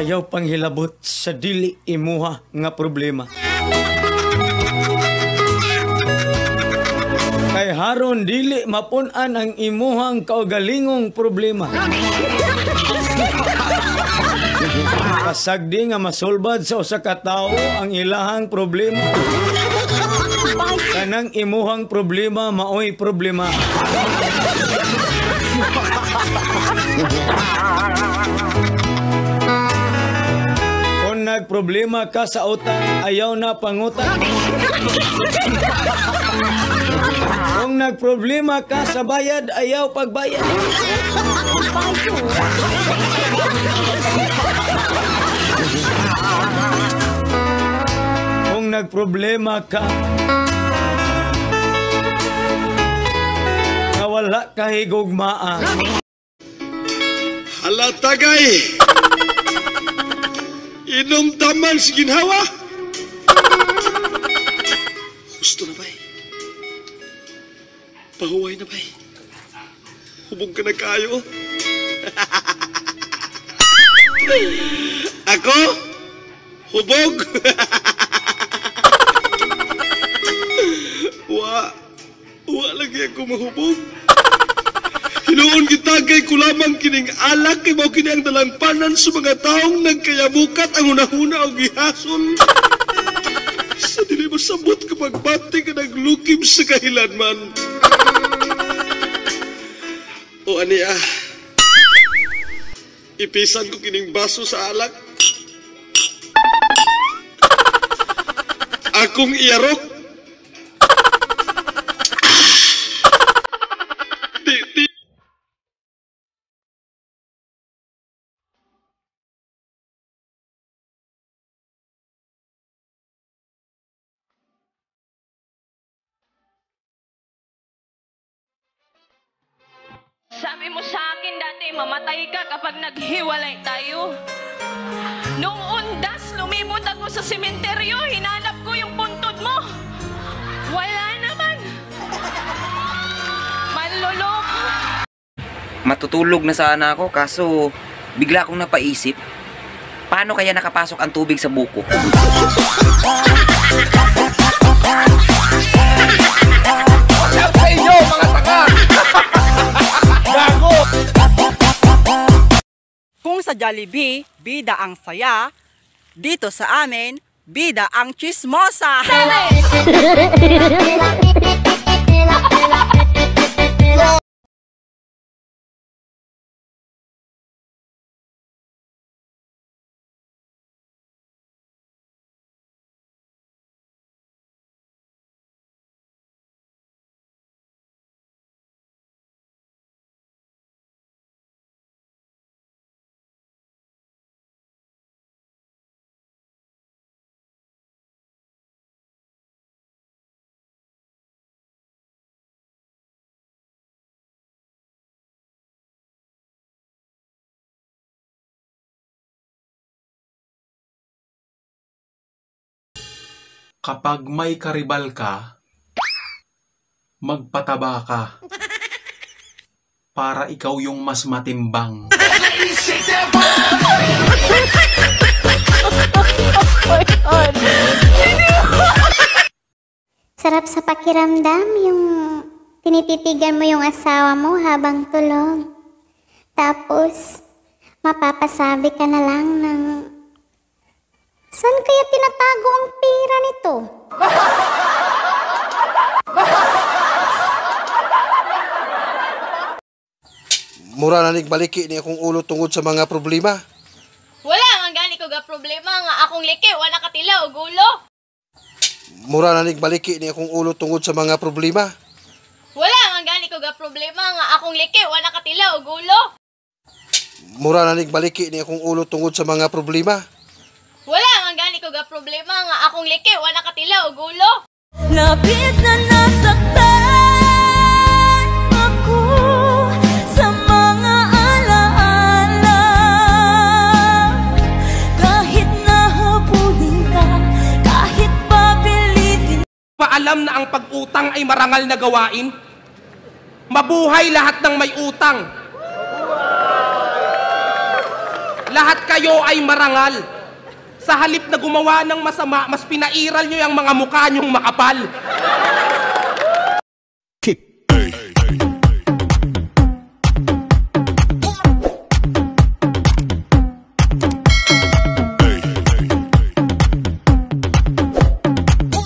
ayaw panghilabot sa dili imuha nga problema. Kay haron dili mapun-an ang imuhang kaugalingong problema. Kasagdi nga masulbad sa usa ka tawo ang ilahang problema. Kanang imuhang problema maoy problema. Kung nagproblema ka sa utang, ayaw na pangutang. Kung nagproblema ka sa bayad, ayaw pagbayad. Kung nagproblema ka na wala kahigugmaan. Hala tagay! Inom taman si ginhawa! Gusto na ba eh? Pahuway na ba eh? Hubog ka na kayo? Ako? Hubog? Wa lagi ako mahubog. Hinuon gitagay ko lamang kining alak kay mao kini ang dalangpanan sa mga taong nagkayabukat ang hunahuna o gihasol. Sa dili masabot kapag bati ka naglukim sa kahilanman. O aniya, ipisan ko kining baso sa alak. Akong iyarok. Sabi mo sa akin dati, mamatay ka kapag naghiwalay tayo. Nung undas, lumibot ako sa sementeryo, hinanap ko yung puntod mo. Wala naman. Manloloko. Matutulog na sana ako, kaso bigla akong napaisip, paano kaya nakapasok ang tubig sa buko? Sa inyo, mga tanga! Bago! Kung sa Jollibee, bida ang saya, dito sa amin, bida ang chismosa. Kapag may karibal ka, magpataba ka para ikaw yung mas matimbang. Sarap sa pakiramdam yung tinititigan mo yung asawa mo habang tulog. Tapos, mapapasabi ka na lang ng, saan kaya tinatago ang pera nito? Mura na baliki ni akong ulo tungod sa mga problema. Wala man gani ko ga problema nga akong liki, wala katila og ulo. Mura na baliki ni akong ulo tungod sa mga problema. Wala man gani ko ga problema nga akong liki, wala katila og ulo. Mura na baliki ni akong ulo tungod sa mga problema. Wala man gani ko ga problema nga akong liki, wala katila og ulo. Labis na nasaktan ako sa mga alaala. Kahit nahabulin ka, kahit papilitin. Paalam na ang pag-utang ay marangal na gawain. Mabuhay lahat ng may utang. Lahat kayo ay marangal. Sa halip na gumawa ng masama, mas pinairal nyo yung mga mukha nyong makapal.